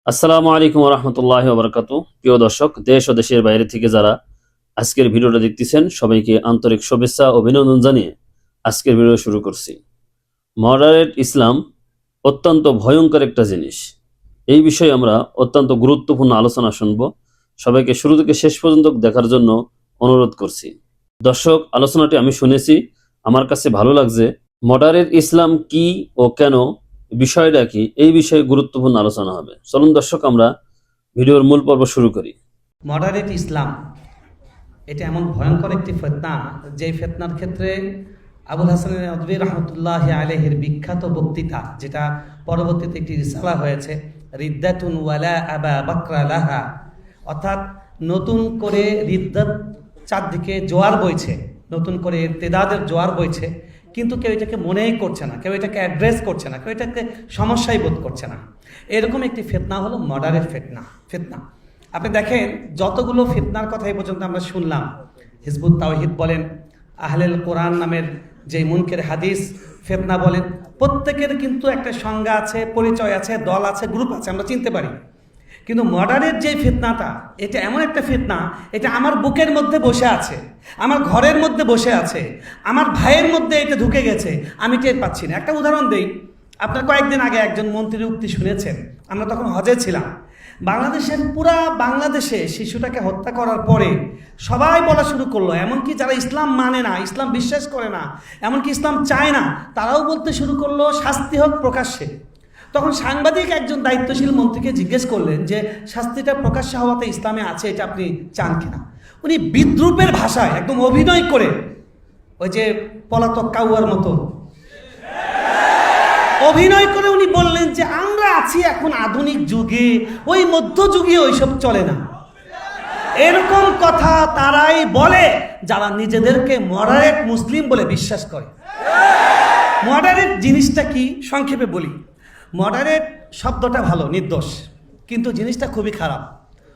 আসসালামু আলাইকুম রহমতুল্লাহ বরকাত। প্রিয় দর্শক, দেশ ও দেশের বাইরে থেকে যারা আজকের ভিডিওটা দেখতেছেন সবাইকে আন্তরিক শুভেচ্ছা ও অভিনন্দন জানিয়ে আজকের ভিডিও শুরু করছি। মডারেট ইসলাম অত্যন্ত ভয়ঙ্কর একটা জিনিস। এই বিষয়ে আমরা অত্যন্ত গুরুত্বপূর্ণ আলোচনা শুনব। সবাইকে শুরু থেকে শেষ পর্যন্ত দেখার জন্য অনুরোধ করছি। দর্শক, আলোচনাটি আমি শুনেছি, আমার কাছে ভালো লাগছে। মডারেট ইসলাম কি ও কেন, বিষয়টা কি, এই বিষয়ে গুরুত্বপূর্ণ আলোচনা হবে। চলুন দর্শক, আমরা ভিডিওর মূল পর্ব শুরু করি। মডারেট ইসলাম এটা এমন ভয়ঙ্কর একটি ফিতনা, যে ফিতনার ক্ষেত্রে আবুল হাসান নদভী রহমতুল্লাহ আলাইহির বিখ্যাত বক্তৃতা, যেটা পরবর্তীতে একটি রিসালা হয়েছে, রিদ্দাতুন ওয়ালা আবা বাকরা লাহা, অর্থাৎ নতুন করে রিদ্দাত চারদিকে জোয়ার বইছে, নতুন করে ইরতিদাদের জোয়ার বইছে, কিন্তু কেউ এটাকে মনেই করছে না, কেউ এটাকে অ্যাড্রেস করছে না, কেউ এটাকে সমস্যাই বোধ করছে না। এরকম একটি ফিতনা হলো মডারেট ফিতনা। আপনি দেখেন, যতগুলো ফিতনার কথা এই পর্যন্ত আমরা শুনলাম, হিজবুত তাওহীদ বলেন, আহলেল কোরআন নামের যে মুনকের হাদিস ফিতনা বলেন, প্রত্যেকের কিন্তু একটা সংজ্ঞা আছে, পরিচয় আছে, দল আছে, গ্রুপ আছে, আমরা চিনতে পারি। কিন্তু মডারের যে ফিতনাটা, এটা এমন একটা ফিতনা, এটা আমার বুকের মধ্যে বসে আছে, আমার ঘরের মধ্যে বসে আছে, আমার ভাইয়ের মধ্যে এটা ঢুকে গেছে, আমি টের পাচ্ছি না। একটা উদাহরণ দেই। আপনার কয়েকদিন আগে একজন মন্ত্রীর উক্তি শুনেছেন, আমরা তখন হজে ছিলাম। পুরা বাংলাদেশে শিশুটাকে হত্যা করার পরে সবাই বলা শুরু করলো, এমনকি যারা ইসলাম মানে না, ইসলাম বিশ্বাস করে না, এমনকি ইসলাম চায় না, তারাও বলতে শুরু করলো শাস্তি হোক প্রকাশ্যে। তখন সাংবাদিক একজন দায়িত্বশীল মন্ত্রীকে জিজ্ঞেস করলেন যে শাস্তিটা প্রকাশ্যে হওয়াতে ইসলামে আছে, এটা আপনি চান কিনা। উনি বিদ্রূপের ভাষায় একদম অভিনয় করে, ওই যে পলাতক কাউয়ার মতো অভিনয় করে উনি বললেন যে আমরা আছি এখন আধুনিক যুগে, ওই মধ্যযুগীয় ওইসব চলে না। এরকম কথা তারাই বলে যারা নিজেদেরকে মডারেট মুসলিম বলে বিশ্বাস করে। মডারেট জিনিসটা কি সংক্ষেপে বলি। মডারেট শব্দটা ভালো, নির্দোষ, কিন্তু জিনিসটা খুবই খারাপ।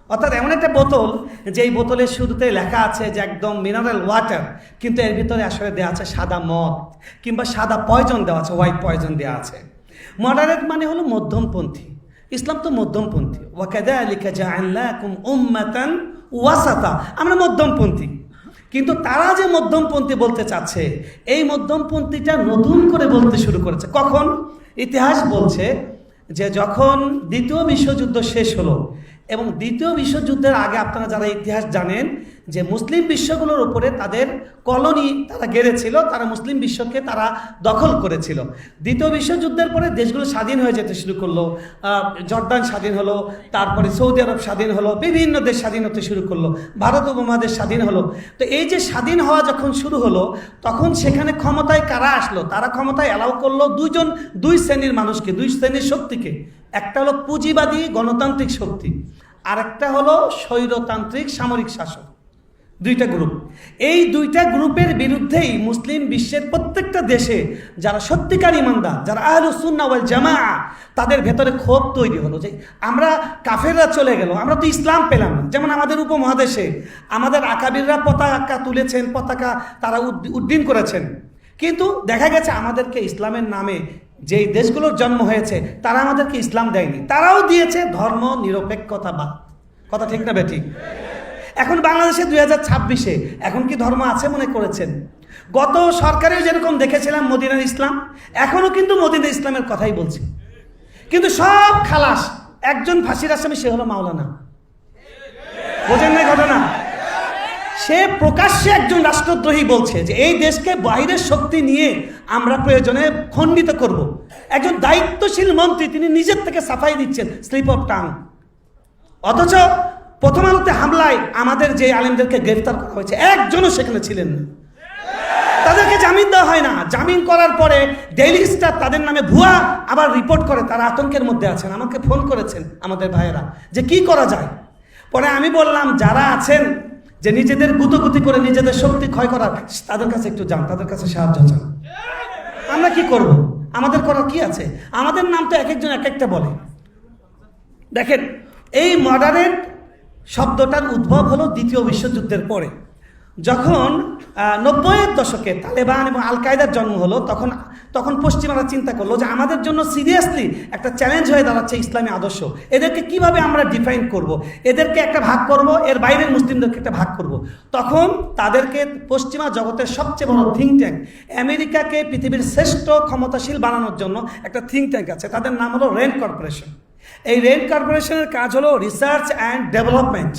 অর্থাৎ এমন একটা বোতল, যেই বোতলের শুরুতে লেখা আছে যে একদম মিনারেল ওয়াটার, কিন্তু এর ভিতরে আসলে দেওয়া আছে সাদা মদ, কিংবা সাদা পয়জন দেওয়া আছে, হোয়াইট পয়জন দেওয়া আছে। মডারেট মানে হলো মধ্যমপন্থী। ইসলাম তো মধ্যমপন্থী। ওয়াকাযালিকা জাআলনাকুম উম্মাতান ওয়াসাতা, আমরা মধ্যমপন্থী। কিন্তু তারা যে মধ্যমপন্থী বলতে চাচ্ছে, এই মধ্যমপন্থীটা নতুন করে বলতে শুরু করেছে কখন? ইতিহাস বলছে যে যখন দ্বিতীয় বিশ্বযুদ্ধ শেষ হলো, এবং দ্বিতীয় বিশ্বযুদ্ধের আগে আপনারা যারা ইতিহাস জানেন যে মুসলিম বিশ্বগুলোর উপরে তাদের কলোনি তারা গেড়েছিল, তারা মুসলিম বিশ্বকে তারা দখল করেছিল। দ্বিতীয় বিশ্বযুদ্ধের পরে দেশগুলো স্বাধীন হয়ে যেতে শুরু করলো। জর্দান স্বাধীন হলো, তারপরে সৌদি আরব স্বাধীন হলো, বিভিন্ন দেশ স্বাধীন হতে শুরু করলো, ভারত উপমহাদেশ স্বাধীন হলো। তো এই যে স্বাধীন হওয়া যখন শুরু হলো, তখন সেখানে ক্ষমতায় কারা আসলো? তারা ক্ষমতায় অ্যালাউ করলো দুই শ্রেণীর মানুষকে, দুই শ্রেণীর শক্তিকে। একটা হলো পুঁজিবাদী গণতান্ত্রিক শক্তি, আর একটা হলো স্বৈরতান্ত্রিক সামরিক শাসক। দুইটা গ্রুপ। এই দুইটা গ্রুপের বিরুদ্ধেই মুসলিম বিশ্বের প্রত্যেকটা দেশে যারা সত্যিকার ইমানদার, যারা আহলুস সুন্নাহ ওয়াল জামাআহ, তাদের ভেতরে ক্ষোভ তৈরি হলো যে আমরা কাফেররা চলে গেল, আমরা তো ইসলাম পেলাম না। যেমন আমাদের উপমহাদেশে আমাদের আকাবিররা পতাকা তুলেছেন, পতাকা তারা উড্ডীন করেছেন, কিন্তু দেখা গেছে আমাদেরকে ইসলামের নামে যেই দেশগুলোর জন্ম হয়েছে তারা আমাদেরকে ইসলাম দেয়নি, তারাও দিয়েছে ধর্ম নিরপেক্ষতাবাদ। কথা ঠিক না বেঠিক? এখন বাংলাদেশে 2026-এ এখন কি ধর্ম আছে মনে করেছেন? গত সরকারেও যেরকম দেখেছিলাম মদিনার ইসলাম, এখনও কিন্তু মদিনার ইসলামের কথাই বলছি, কিন্তু সব খালাস। একজন ফাঁসির আসামি, সে হলো মাওলানা। বোঝেন না ঘটনা? সে প্রকাশ্যে একজন রাষ্ট্রদ্রোহী বলছে যে এই দেশকে বাইরের শক্তি নিয়ে আমরা প্রয়োজনে খণ্ডিত করব। একজন দায়িত্বশীল মন্ত্রী, তিনি নিজের থেকে সাফাই দিচ্ছেন, স্লিপ অফ টাং। অথচ প্রথম আলোতে হামলায় আমাদের যে আলেমদেরকে গ্রেফতার করা হয়েছে, একজনও সেখানে ছিলেন না। তাদেরকে জামিন দেওয়া হয় না। জামিন করার পরে ডেইলি স্টার তাদের নামে ভুয়া আবার রিপোর্ট করে, তারা আতঙ্কের মধ্যে আছেন। আমাকে ফোন করেছেন আমাদের ভাইয়েরা যে কি করা যায়। পরে আমি বললাম, যারা আছেন যে নিজেদের গুতগুতি করে নিজেদের শক্তি ক্ষয় করার, তাদের কাছে একটু যান, তাদের কাছে সাহায্য চান। আমরা কি করব? আমাদের করার কি আছে? আমাদের নাম তো এক একজন এক একটা বলে। দেখেন, এই মডারেট শব্দটার উদ্ভব হলো দ্বিতীয় বিশ্বযুদ্ধের পরে। যখন 90-এর দশকে তালেবান এবং আল কায়দার জন্ম হলো, তখন পশ্চিমারা চিন্তা করলো যে আমাদের জন্য সিরিয়াসলি একটা চ্যালেঞ্জ হয়ে দাঁড়াচ্ছে ইসলামী আদর্শ। এদেরকে কিভাবে আমরা ডিফাইন করব, এদেরকে একটা ভাগ করব, এর বাইরের মুসলিমদেরকে একটা ভাগ করব। তখন তাদেরকে পশ্চিমা জগতের সবচেয়ে বড় থিঙ্ক ট্যাঙ্ক, আমেরিকাকে পৃথিবীর শ্রেষ্ঠ ক্ষমতাশীল বানানোর জন্য একটা থিঙ্ক ট্যাঙ্ক আছে, তাদের নাম হলো রেন্ড কর্পোরেশন। এই রেন্ড কর্পোরেশনের কাজ হলো রিসার্চ অ্যান্ড ডেভেলপমেন্ট,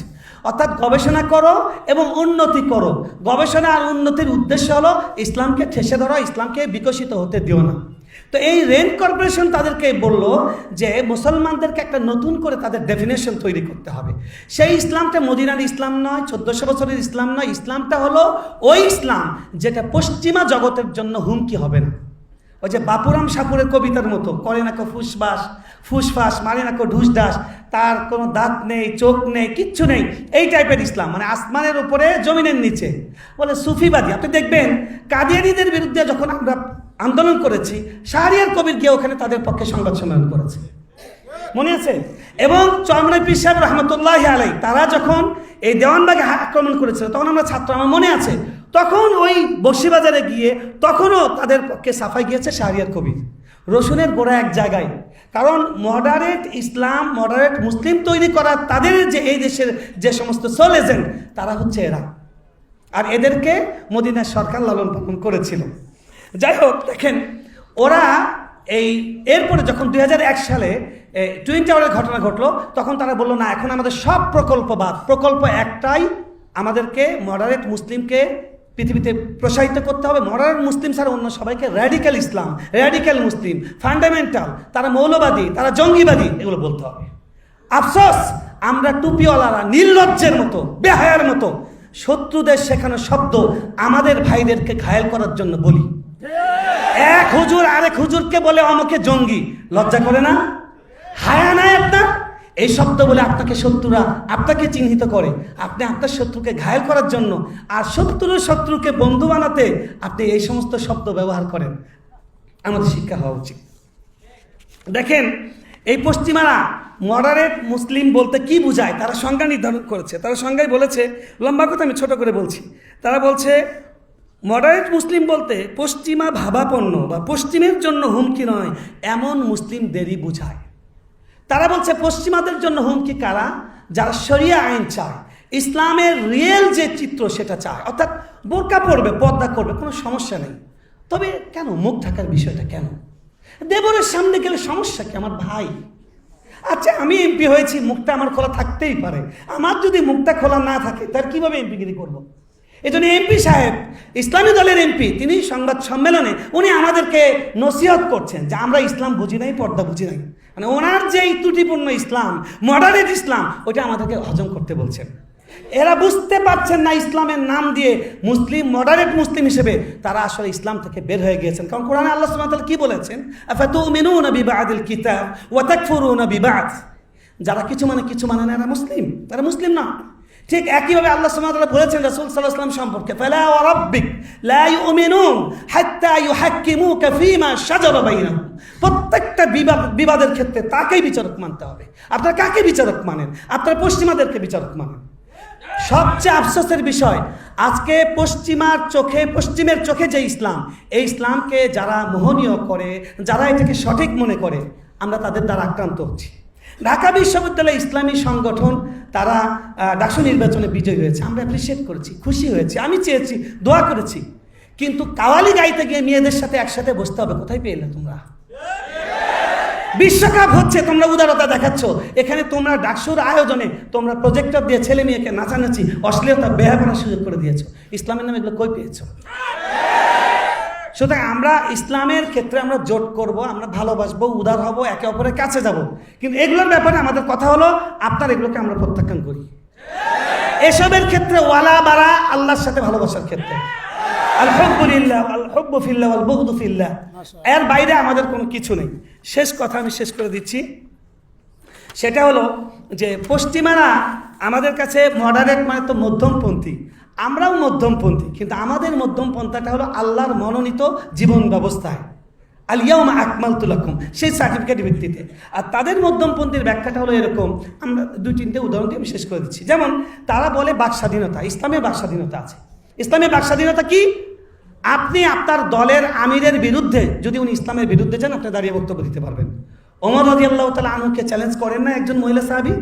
অর্থাৎ গবেষণা করো এবং উন্নতি করো। গবেষণা আর উন্নতির উদ্দেশ্য হলো ইসলামকে ঠেসে ধরো, ইসলামকে বিকশিত হতে দিও না। তো এই রেন্ড কর্পোরেশন তাদেরকে বলল যে মুসলমানদেরকে একটা নতুন করে তাদের ডেফিনেশন তৈরি করতে হবে। সেই ইসলামটা মদিনার ইসলাম নয়, 1400 বছরের ইসলাম নয়, ইসলামটা হলো ওই ইসলাম যেটা পশ্চিমা জগতের জন্য হুমকি হবে না। ওই যে বাপুরাম সাপুরের কবিতার মতো, করে না কো ফুসফাস, মারে না কো ঢুসঢাস, তার কোনো দাঁত নেই, চোখ নেই, কিচ্ছু নেই, এই টাইপের ইসলাম, মানে আসমানের উপরে জমিনের নিচে, বলে সুফিবাদী। আপনি দেখবেন কাদিয়ানীদের বিরুদ্ধে যখন আমরা আন্দোলন করেছি, শাহরিয়ার কবির গিয়ে ওখানে তাদের পক্ষে সংবাদ সম্মেলন করেছে, মনে আছে? এবং চরমনাই পীর সাহেব রহমতুল্লাহ আলাই তারা যখন এই দেওয়ানবাগে আক্রমণ করেছিল, তখন আমরা ছাত্র, আমার মনে আছে, তখন ওই বক্সিবাজারে গিয়ে তখনও তাদের পক্ষে সাফাই গিয়েছে শাহরিয়ার কবির। রসুনের গোড়া এক জায়গায়, কারণ মডারেট ইসলাম, মডারেট মুসলিম তৈরি করা তাদের যে এই দেশের যে সমস্ত সোল এজেন্ট, তারা হচ্ছে এরা, আর এদেরকে মদিনার সরকার লালন পালন করেছিল। যাই হোক, দেখেন ওরা এরপরে যখন 2001 সালে টুইন টাওয়ারের ঘটনা ঘটলো, তখন তারা বললো না, এখন আমাদের সব প্রকল্প একটাই, আমাদেরকে মডারেট মুসলিমকে পৃথিবীতে প্রসারিত করতে হবে। মডারেট মুসলিম ছাড়া অন্য সবাইকে র্যাডিক্যাল ইসলাম, র্যাডিক্যাল মুসলিম, ফান্ডামেন্টাল, তারা মৌলবাদী, তারা জঙ্গিবাদী, এগুলো বলতে হবে। আফসোস, আমরা টুপিওয়ালারা নির্লজ্জের মতো, বেহায়ার মতো শত্রুদের শেখানো শব্দ আমাদের ভাইদেরকে ঘায়েল করার জন্য বলি। এক হুজুর আরেক হুজুরকে বলে অমুকে জঙ্গি, লজ্জা করে না? হায়া নাই আপনার? এই শব্দ বলে আপনাকে শত্রুরা আপনাকে চিহ্নিত করে, আপনি আপনার শত্রুকে ঘায়েল করার জন্য, আর শত্রুকে বন্ধু বানাতে আপনি এই সমস্ত শব্দ ব্যবহার করেন। আমাদের শিক্ষা হওয়া উচিত। দেখেন, এই পশ্চিমারা মডারেট মুসলিম বলতে কি বোঝায় তারা সংজ্ঞা নির্ধারণ করেছে। তারা সংজ্ঞায় বলেছে, লম্বা কথা আমি ছোট করে বলছি, তারা বলছে মডারেট মুসলিম বলতে পশ্চিমা ভাবাপন্ন বা পশ্চিমের জন্য হুমকি নয় এমন মুসলিমদেরই বোঝায়। তারা বলছে পশ্চিমাদের জন্য হুমকি কারা? যারা শরিয়া আইন চায়, ইসলামের রিয়েল যে চিত্র সেটা চায়, অর্থাৎ বোরকা পরবে, পর্দা করবে, কোনো সমস্যা নেই। তবে কেন মুখ ঢাকার বিষয়টা কেন? দেবরের সামনে গেলে সমস্যা কি আমার ভাই? আচ্ছা, আমি এমপি হয়েছি, মুখটা আমার খোলা থাকতেই পারে, আমার যদি মুখটা খোলা না থাকে তার কিভাবে এমপিগিরি করব? এই জন্য এমপি সাহেব, ইসলামী দলের এমপি, তিনি সংবাদ সম্মেলনে উনি আমাদেরকে নসিহত করছেন যে আমরা ইসলাম বুঝি নাই, পর্দা বুঝি নাই, মানে ওনার যে ত্রুটিপূর্ণ ইসলাম, মডারেট ইসলাম, ওটা আমাদেরকে হজম করতে বলছেন। এরা বুঝতে পারছেন না ইসলামের নাম দিয়ে মুসলিম, মডারেট মুসলিম হিসেবে তারা আসলে ইসলাম থেকে বের হয়ে গিয়েছেন। কারণ কোরআনে আল্লাহ সুবহানাহু ওয়া তাআলা কি বলেছেন? আফাতুমিনুনা বিবাদিল কিতাব ওয়া তাকফুরুনা বিবাদ। যারা কিছু মানে না, এরা মুসলিম, তারা মুসলিম না। ঠিক একইভাবে আল্লাহ সুবহানাহু ওয়া তাআলা বলেছেন রাসূল সাল্লাল্লাহু আলাইহি ওয়াসাল্লাম সম্পর্কে, ফালা ওয়া রাব্বিক লা ইউমিনুন হাত্তা ইউহাক্কিমুকা ফীমা শাজারা বাইনাহুম। প্রত্যেকটা বিবাদের ক্ষেত্রে তাকেই বিচারক মানতে হবে। আপনারা কাকে বিচারক মানেন? আপনারা পশ্চিমাদেরকে বিচারক মানেন। সবচেয়ে আফসোসের বিষয়, আজকে পশ্চিমের চোখে যে ইসলাম, এই ইসলামকে যারা মোহনীয় করে, যারা এটাকে সঠিক মনে করে, আমরা তাদের দ্বারা আক্রান্ত হচ্ছি। ঢাকা বিশ্ববিদ্যালয় ইসলামী সংগঠন তারা ডাকসু নির্বাচনে বিজয়ী হয়েছে, আমরা অ্যাপ্রিসিয়েট করেছি, খুশি হয়েছি, আমি চেয়েছি, দোয়া করেছি। কিন্তু কাওয়ালি গাইতে গিয়ে মেয়েদের সাথে একসাথে বসতে হবে, কোথায় পেলে তোমরা? বিশ্বকাপ হচ্ছে, তোমরা উদারতা দেখাচ্ছ, এখানে তোমরা ডাকসুর আয়োজনে তোমরা প্রজেক্টর দিয়ে ছেলে মেয়েকে নাচানাচি, অশ্লীলতা, বেহায়া করার সুযোগ করে দিয়েছো। ইসলামের নামে এগুলো কই পেয়েছো? সুতরাং আমরা ইসলামের ক্ষেত্রে আমরা জোট করব, আমরা ভালোবাসবো, উদার হব, একে অপরের কাছে যাব, কিন্তু এগুলোর ব্যাপারে আমাদের কথা হলো আপনার এগুলোকে আমরা প্রত্যাখ্যান করি। এসবের ক্ষেত্রে ওয়ালা বারা আল্লাহর সাথে ভালোবাসার ক্ষেত্রে, আলহামদুলিল্লাহ, আল হুব্বু ফিল্লাহ ওয়াল বুগদু ফিল্লাহ, এর বাইরে আমাদের কোনো কিছু নেই। শেষ কথা আমি শেষ করে দিচ্ছি, সেটা হলো যে পশ্চিমারা আমাদের কাছে মডারেট মানে তো মধ্যমপন্থী, আমরাও মধ্যমপন্থী, কিন্তু আমাদের মধ্যমপন্থাটা হলো আল্লাহর মনোনীত জীবন ব্যবস্থায়, আল ইয়াউমা আকমালতু লাকুম, সেই সার্টিফিকেট ভিত্তিতে। আর তাদের মধ্যমপন্থীর ব্যাখ্যাটা হলো এরকম, আমরা 2-3টে উদাহরণ দিয়ে আমি শেষ করে দিচ্ছি। যেমন তারা বলে বাক স্বাধীনতা, ইসলামে বাক স্বাধীনতা আছে, ইসলামের বাক স্বাধীনতা কি? আপনি আপনার দলের আমিরের বিরুদ্ধে, যদি উনি ইসলামের বিরুদ্ধে যান, আপনি দাঁড়িয়ে বক্তব্য দিতে পারবেন। ওমর রাদিয়াল্লাহু তাআলা আনহুকে চ্যালেঞ্জ করেন না একজন মহিলা সাহাবী?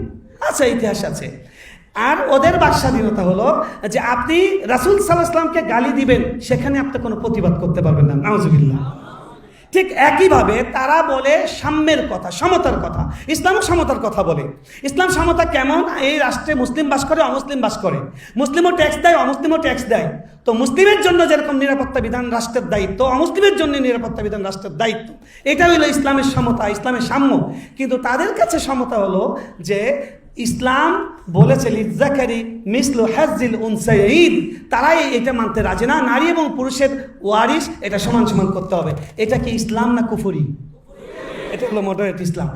আছে, ইতিহাস আছে। আর ওদের বাক স্বাধীনতা হলো যে আপনি রাসূল সাল্লাল্লাহু আলাইহি ওয়াসাল্লামকে গালি দিবেন, সেখানে আপনি কোনো প্রতিবাদ করতে পারবেন না। নাউজুবিল্লাহ। ঠিক একইভাবে তারা বলে সাম্যের কথা, সমতার কথা। ইসলামও সমতার কথা বলে। ইসলাম সমতা কেমন? এই রাষ্ট্রে মুসলিম বাস করে, অমুসলিম বাস করে, মুসলিমও ট্যাক্স দেয়, অমুসলিমও ট্যাক্স দেয়। তো মুসলিমের জন্য যেরকম নিরাপত্তা বিধান রাষ্ট্রের দায়িত্ব, অমুসলিমের জন্য নিরাপত্তা বিধান রাষ্ট্রের দায়িত্ব। এটা হলো ইসলামের সমতা, ইসলামের সাম্য। কিন্তু তাদের কাছে সমতা হলো যে ইসলাম বলেছে লিজ্জাকারি মিসলু হাজ্জিল উনসায়াইন, তারাই এটা মানতে রাজি না। নারী এবং পুরুষের ওয়ারিস এটা সমান সমান করতে হবে। এটা কি ইসলাম না কুফরি? এটা হলো মডারেট ইসলাম।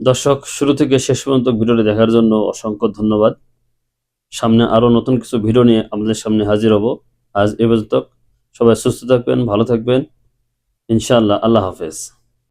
দর্শক, শুরু থেকে শেষ পর্যন্ত ভিডিওটি দেখার জন্য অসংখ্য ধন্যবাদ। সামনে আরো নতুন কিছু ভিডিও নিয়ে আমাদের সামনে হাজির হব। আজ এ পর্যন্ত। সবাই সুস্থ থাকবেন, ভালো থাকবেন, ইনশাআল্লাহ। আল্লাহ হাফেজ।